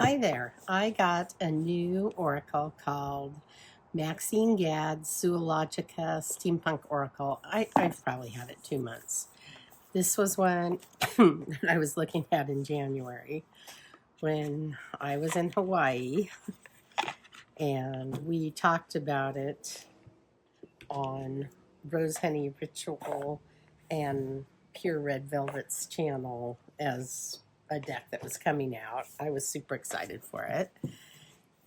Hi there. I got a new oracle called Maxine Gadd's Zoologica Steampunk Oracle. I've probably had it 2 months. This was one that I was looking at in January when I was in Hawaii, and we talked about it on Rose Honey Ritual and Pure Red Velvet's channel as a deck that was coming out. I was super excited for it.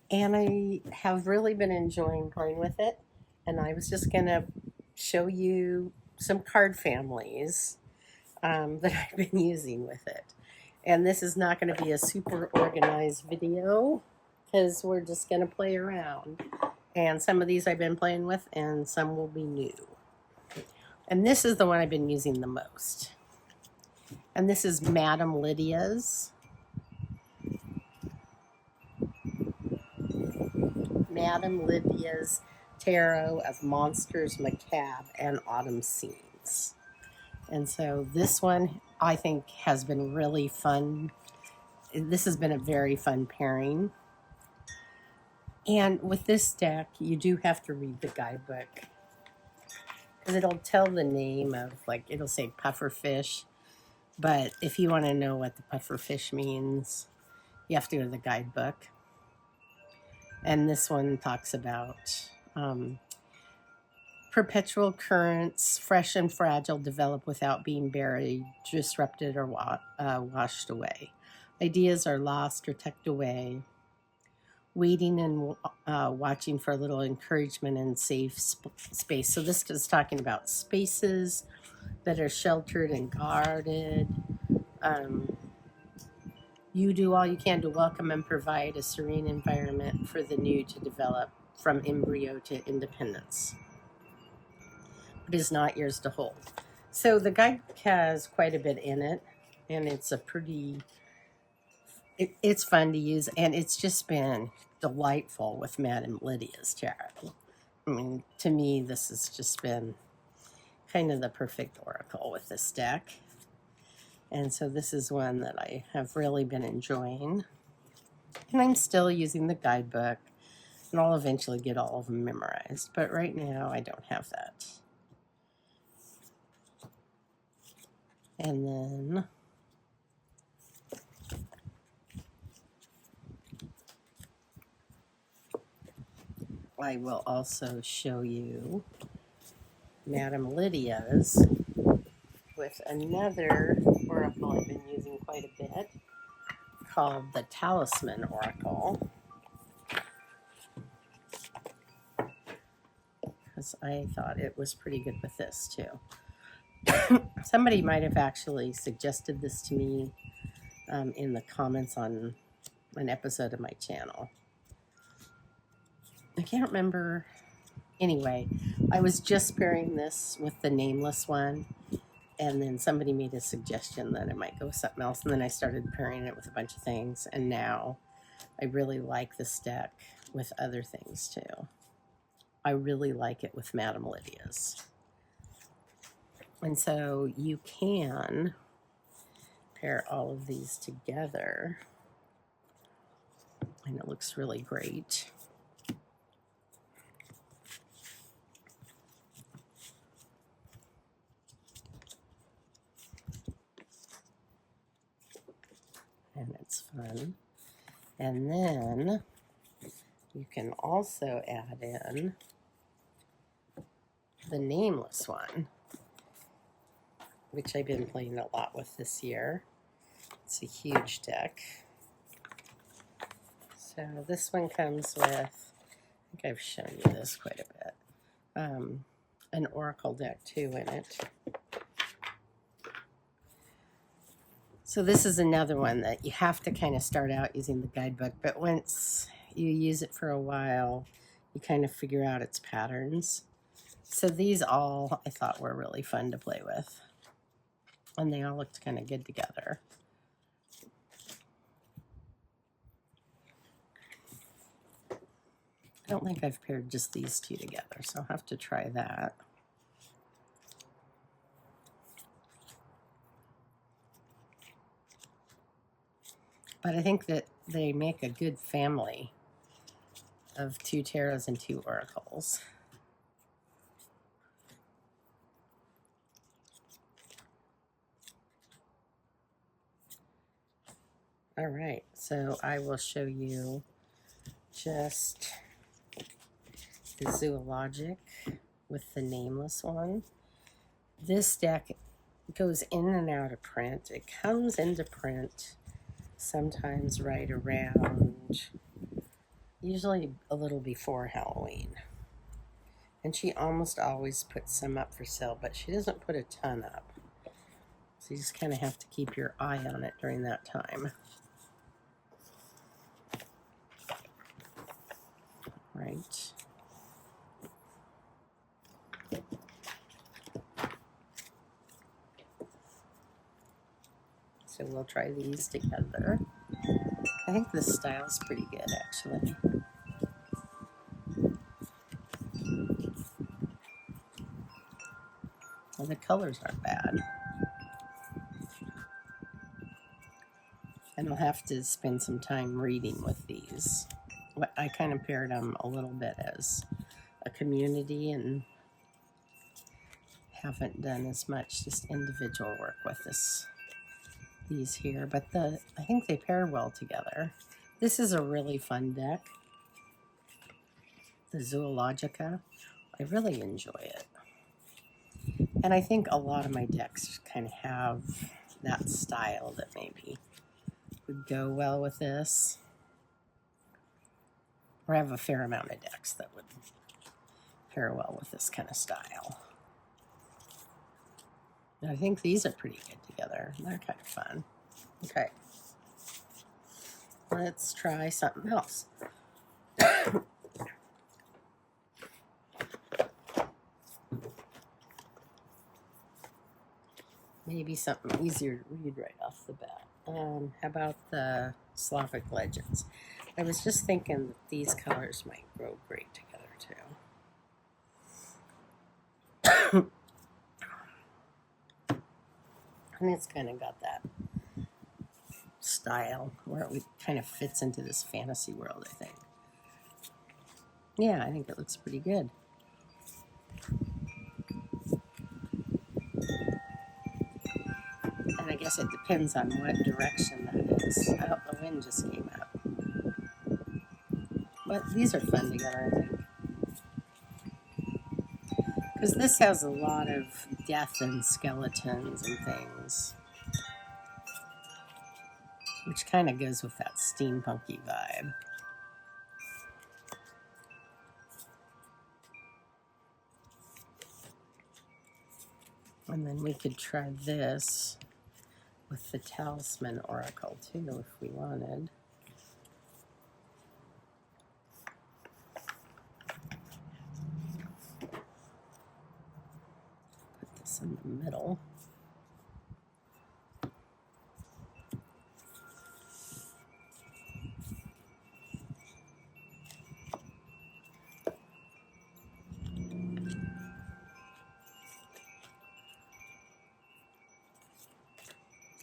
And I have really been enjoying playing with it. And I was just going to show you some card families that I've been using with it. And this is not going to be a super organized video because we're just going to play around. And some of these I've been playing with and some will be new. And this is the one I've been using the most. And this is Madame Lydia's. Madame Lydia's Tarot of Monsters, Macabre, and Autumn Scenes. And so this one I think has been really fun. This has been a very fun pairing. And with this deck, you do have to read the guidebook because it'll tell the name of, like, it'll say pufferfish. But if you want to know what the pufferfish means, you have to go to the guidebook. And this one talks about perpetual currents, fresh and fragile, develop without being buried, disrupted, or washed away. Ideas are lost or tucked away. Waiting and watching for a little encouragement and safe space. So this is talking about spaces that are sheltered and guarded. You do all you can to welcome and provide a serene environment for the new to develop from embryo to independence. It is not yours to hold. So the guidebook has quite a bit in it, and it's a pretty, it's fun to use, and it's just been delightful with Madame Lydia's tarot. I mean, to me, this has just been kind of the perfect oracle with this deck. And so this is one that I have really been enjoying. And I'm still using the guidebook, and I'll eventually get all of them memorized. But right now, I don't have that. And then I will also show you Madame Lydia's with another oracle I've been using quite a bit called the Talisman Oracle, because I thought it was pretty good with this too. Somebody might have actually suggested this to me in the comments on an episode of my channel. I can't remember. Anyway, I was just pairing this with the Nameless One, and then somebody made a suggestion that it might go with something else, and then I started pairing it with a bunch of things, and now I really like this deck with other things too. I really like it with Madame Lydia's. And so you can pair all of these together, and it looks really great. And it's fun. And then you can also add in the Nameless One, which I've been playing a lot with this year. It's a huge deck. So this one comes with, I think I've shown you this quite a bit, an oracle deck too in it. So this is another one that you have to kind of start out using the guidebook, but once you use it for a while, you kind of figure out its patterns. So these all I thought were really fun to play with, and they all looked kind of good together. I don't think I've paired just these two together, so I'll have to try that. But I think that they make a good family of 2 tarots and 2 oracles. All right, so I will show you just the Zoologic with the Nameless One. This deck goes in and out of print. It comes into print sometimes right around, usually a little before Halloween. And she almost always puts some up for sale, but she doesn't put a ton up. So you just kind of have to keep your eye on it during that time. Right. So we'll try these together. I think this style's pretty good, actually. Well, the colors aren't bad. And I'll have to spend some time reading with these. I kind of paired them a little bit as a community and haven't done as much just individual work with these here. But I think they pair well together. This is a really fun deck. The Zoologica. I really enjoy it. And I think a lot of my decks kind of have that style that maybe would go well with this. Or I have a fair amount of decks that would pair well with this kind of style. And I think these are pretty good together. They're kind of fun. Okay. Let's try something else. Maybe something easier to read right off the bat. How about the Slavic legends? I was just thinking that these colors might grow great together too. And it's kind of got that style where it kind of fits into this fantasy world, I think. Yeah, I think it looks pretty good. And I guess it depends on what direction that is. Oh, the wind just came up. But these are fun together, I think. Because this has a lot of death and skeletons and things. Which kind of goes with that steampunky vibe. And then we could try this with the Talisman Oracle too, if we wanted. Put this in the middle.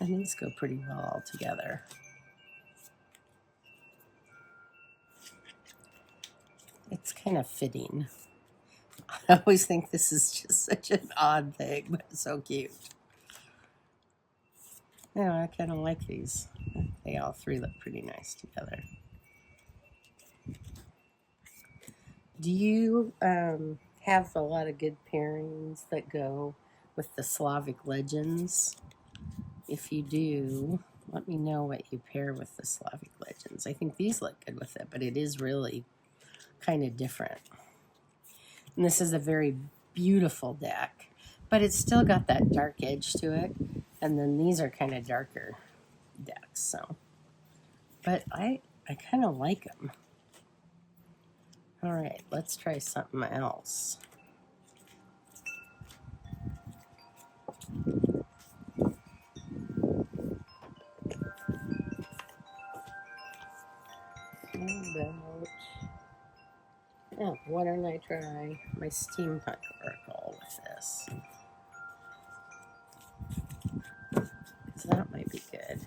And these go pretty well all together. It's kind of fitting. I always think this is just such an odd thing, but it's so cute. Yeah, I kind of like these. They all three look pretty nice together. Do you have a lot of good pairings that go with the Slavic legends? If you do, let me know what you pair with the Slavic legends. I think these look good with it, but it is really kind of different. And this is a very beautiful deck, but it's still got that dark edge to it. And then these are kind of darker decks, so. But I kind of like them. All right, let's try something else. Oh, why don't I try my Steampunk Oracle with this? So that might be good.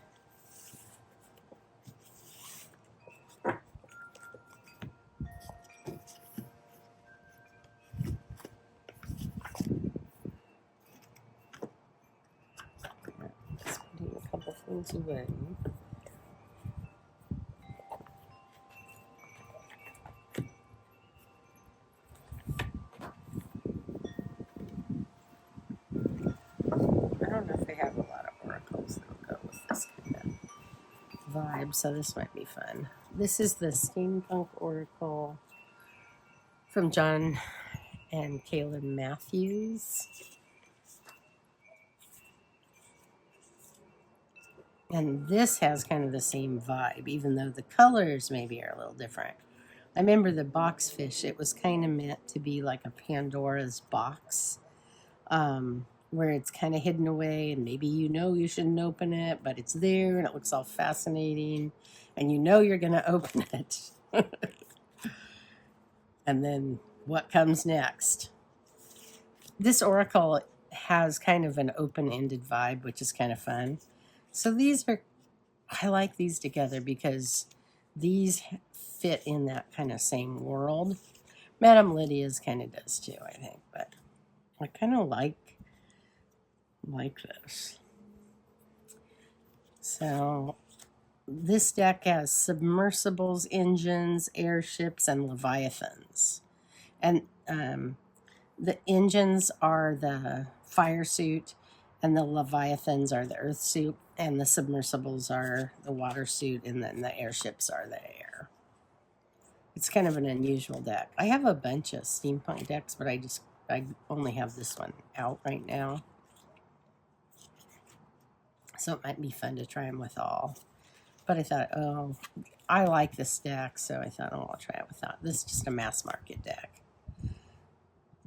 seconds away. I don't know if they have a lot of oracles that'll go with this kind of vibe, so this might be fun. This is the Steampunk Oracle from John and Caitlyn Matthews. And this has kind of the same vibe, even though the colors maybe are a little different. I remember the box fish, it was kind of meant to be like a Pandora's box, where it's kind of hidden away, and maybe you know you shouldn't open it, but it's there, and it looks all fascinating, and you know you're going to open it. And then what comes next? This oracle has kind of an open-ended vibe, which is kind of fun. So these are, I like these together because these fit in that kind of same world. Madame Lydia's kind of does too, I think, but I kind of like this. So this deck has submersibles, engines, airships, and leviathans. And the engines are the fire suit, and the leviathans are the earth suit, and the submersibles are the water suit, and then the airships are the air. It's kind of an unusual deck. I have a bunch of steampunk decks, but I only have this one out right now. So it might be fun to try them with all. But I thought, oh, I like this deck, so I thought, oh, I'll try it without. This is just a mass market deck.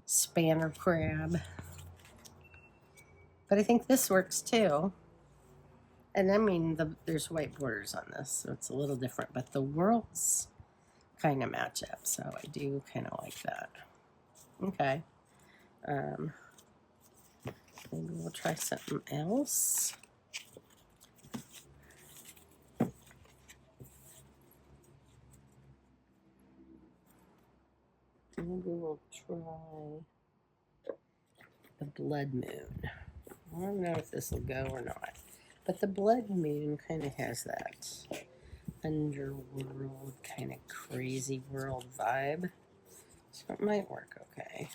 Spanner crab. But I think this works too. And I mean, there's white borders on this, so it's a little different. But the worlds kind of match up, so I do kind of like that. Okay. Maybe we'll try something else. Maybe we'll try the Blood Moon. I don't know if this will go or not. But the Blood Moon kind of has that underworld, kind of crazy world vibe. So it might work okay.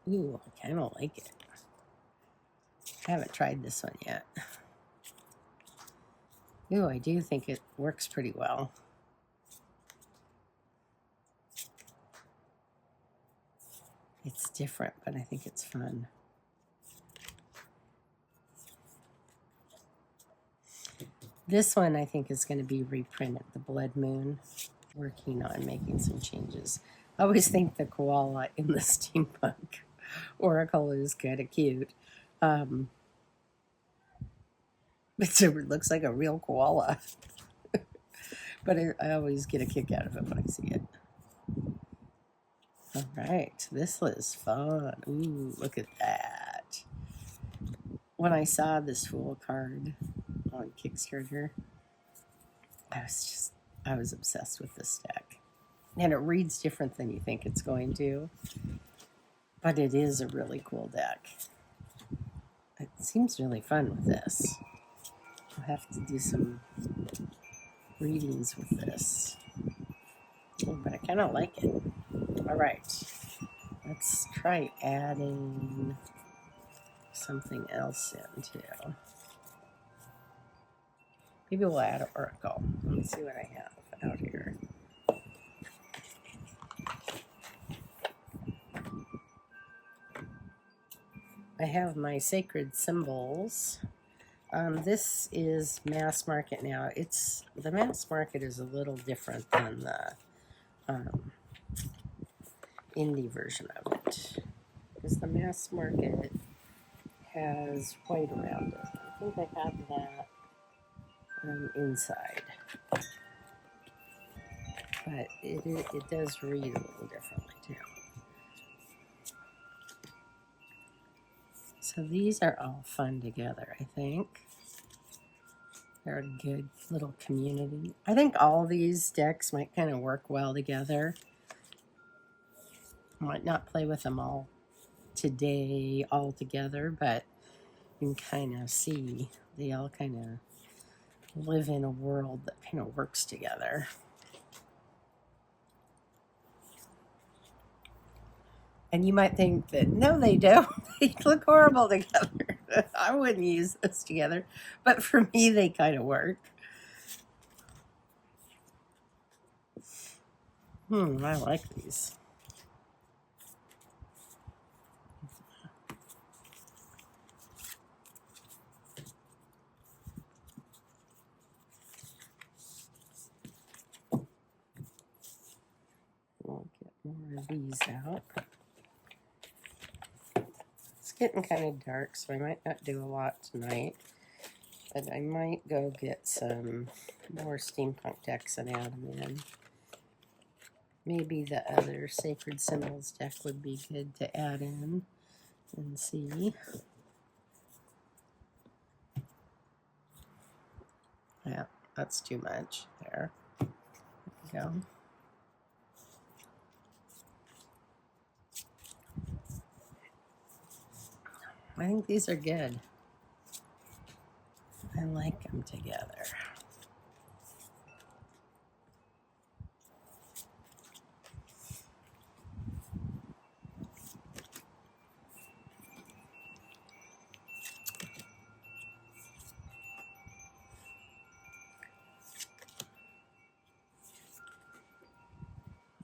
Ooh, I kind of like it. I haven't tried this one yet. Ooh, I do think it works pretty well. It's different, but I think it's fun. This one I think is going to be reprinted, the Blood Moon. Working on making some changes. I always think the koala in the Steampunk Oracle is kind of cute. It looks like a real koala. But I always get a kick out of it when I see it. All right, this was fun. Ooh, look at that. When I saw this Fool card on Kickstarter, I was obsessed with this deck. And it reads different than you think it's going to. But it is a really cool deck. It seems really fun with this. I'll have to do some readings with this. Oh, but I kind of like it. All right. Let's try adding something else in too. Maybe we'll add an oracle. Let's see what I have out here. I have my sacred symbols. This is mass market now. The mass market is a little different than the indie version of it. Because the mass market has white around it. I think I have that inside. But it does read a little differently too. So these are all fun together, I think. They're a good little community. I think all these decks might kind of work well together. Might not play with them all today all together, but you can kind of see they all kind of live in a world that kind of works together. And you might think that, no, they don't. They look horrible together. I wouldn't use this together. But for me, they kind of work. I like these. We'll get more of these out. It's getting kind of dark, so I might not do a lot tonight. But I might go get some more steampunk decks and add them in. Maybe the other Sacred Symbols deck would be good to add in and see. Yeah, that's too much there. There we go. I think these are good. I like them together.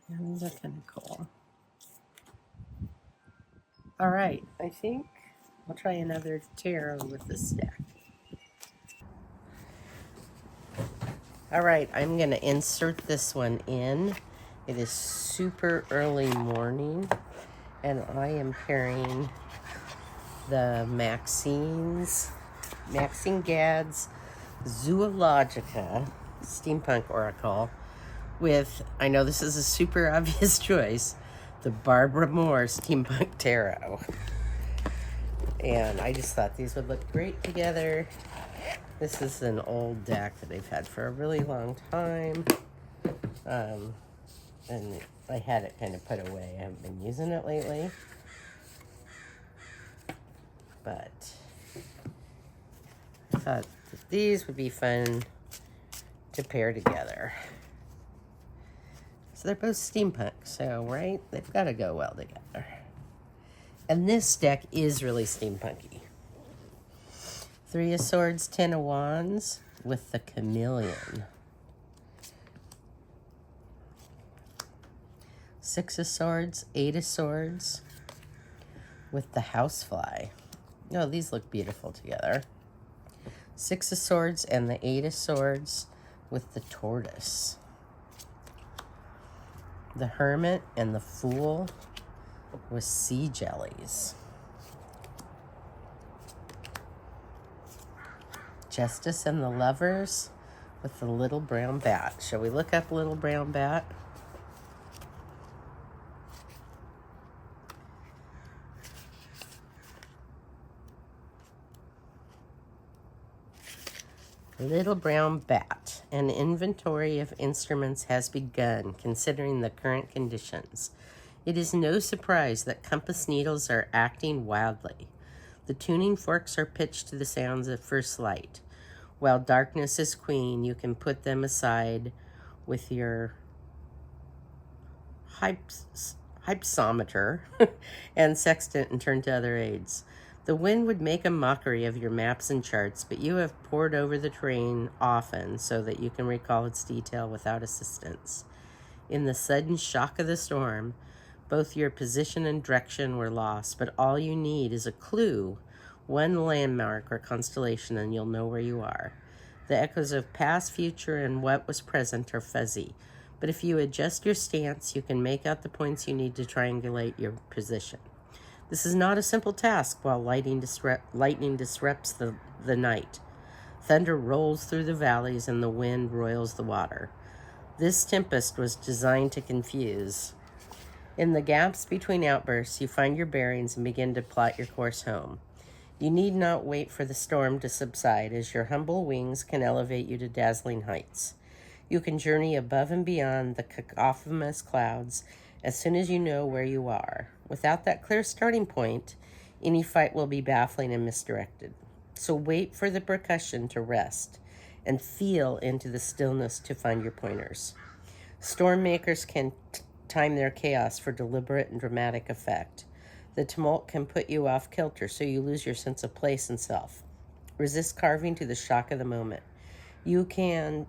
And these are kind of cool. All right, I think I'll try another tarot with this deck. All right, I'm going to insert this one in. It is super early morning, and I am pairing the Maxine Gadd's Zoologica Steampunk Oracle with, I know this is a super obvious choice, the Barbara Moore Steampunk Tarot. And I just thought these would look great together. This is an old deck that they've had for a really long time. And I had it kind of put away. I haven't been using it lately. But I thought that these would be fun to pair together. So they're both steampunk, so, right? They've got to go well together. And this deck is really steampunky. 3 of Swords, 10 of Wands with the Chameleon. 6 of Swords, 8 of Swords with the Housefly. Oh, these look beautiful together. 6 of Swords and the 8 of Swords with the Tortoise. The Hermit and the Fool with Sea Jellies. Justice and the Lovers with the Little Brown Bat. Shall we look up Little Brown Bat? Little Brown Bat. An inventory of instruments has begun, considering the current conditions. It is no surprise that compass needles are acting wildly. The tuning forks are pitched to the sounds of first light. While darkness is queen, you can put them aside with your hypsometer and sextant and turn to other aids. The wind would make a mockery of your maps and charts, but you have pored over the terrain often so that you can recall its detail without assistance. In the sudden shock of the storm, both your position and direction were lost, but all you need is a clue, one landmark or constellation, and you'll know where you are. The echoes of past, future, and what was present are fuzzy, but if you adjust your stance, you can make out the points you need to triangulate your position. This is not a simple task while lightning disrupts the night. Thunder rolls through the valleys and the wind roils the water. This tempest was designed to confuse. In the gaps between outbursts, you find your bearings and begin to plot your course home. You need not wait for the storm to subside, as your humble wings can elevate you to dazzling heights. You can journey above and beyond the cacophonous clouds as soon as you know where you are. Without that clear starting point, any fight will be baffling and misdirected. So wait for the percussion to rest and feel into the stillness to find your pointers. Storm makers can time their chaos for deliberate and dramatic effect. The tumult can put you off kilter, so you lose your sense of place and self. Resist carving to the shock of the moment. You can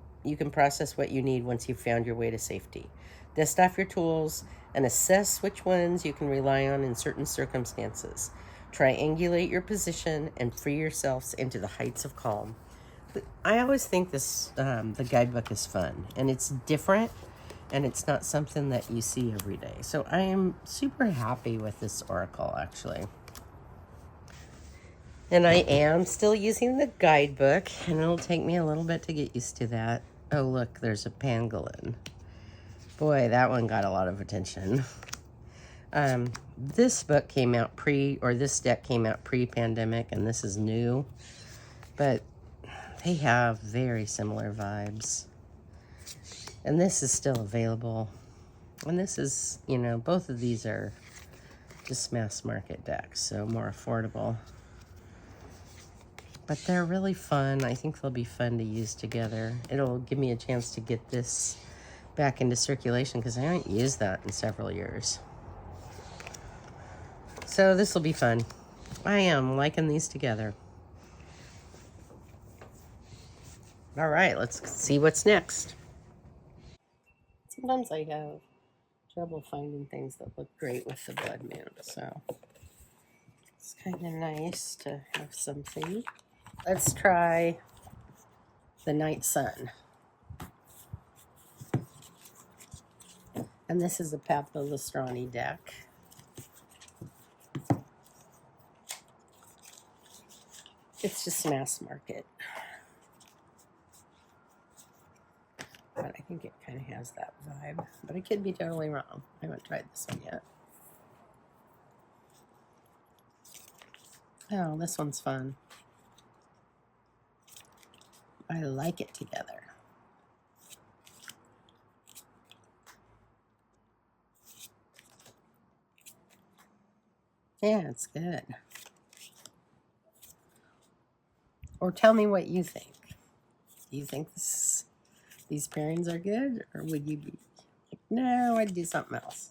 process what you need once you've found your way to safety. Dust off your tools and assess which ones you can rely on in certain circumstances. Triangulate your position and free yourselves into the heights of calm. I always think this the guidebook is fun, and it's different, and it's not something that you see every day. So I am super happy with this oracle, actually. And I am still using the guidebook, and it'll take me a little bit to get used to that. Oh, look, there's a pangolin. Boy, that one got a lot of attention. This book came out this deck came out pre-pandemic, and this is new. But they have very similar vibes. And this is still available. And this is, both of these are just mass market decks, so more affordable. But they're really fun. I think they'll be fun to use together. It'll give me a chance to get this back into circulation because I haven't used that in several years. So this will be fun. I am liking these together. All right, let's see what's next. Sometimes I have trouble finding things that look great with the blood moon, so it's kind of nice to have something. Let's try the night sun. And this is a Papalostrani deck. It's just mass market. But I think it kind of has that vibe. But I could be totally wrong. I haven't tried this one yet. Oh, this one's fun. I like it together. Yeah, it's good. Or tell me what you think. Do you think these pairings are good? Or would you be like, no, I'd do something else?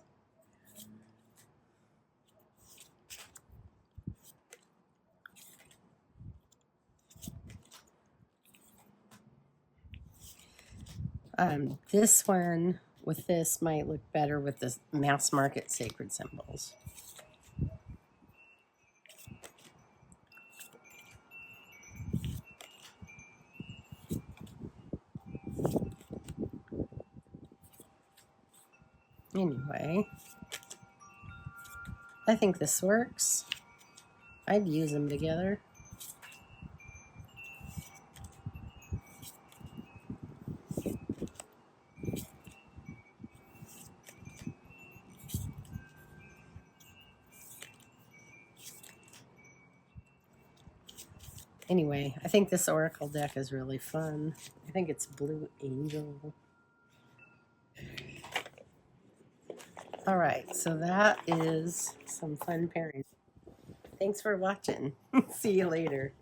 This one with this might look better with the mass market sacred symbols. Anyway, I think this works. I'd use them together. Anyway, I think this Oracle deck is really fun. I think it's Blue Angel. All right, so that is some fun pairing. Thanks for watching. See you later.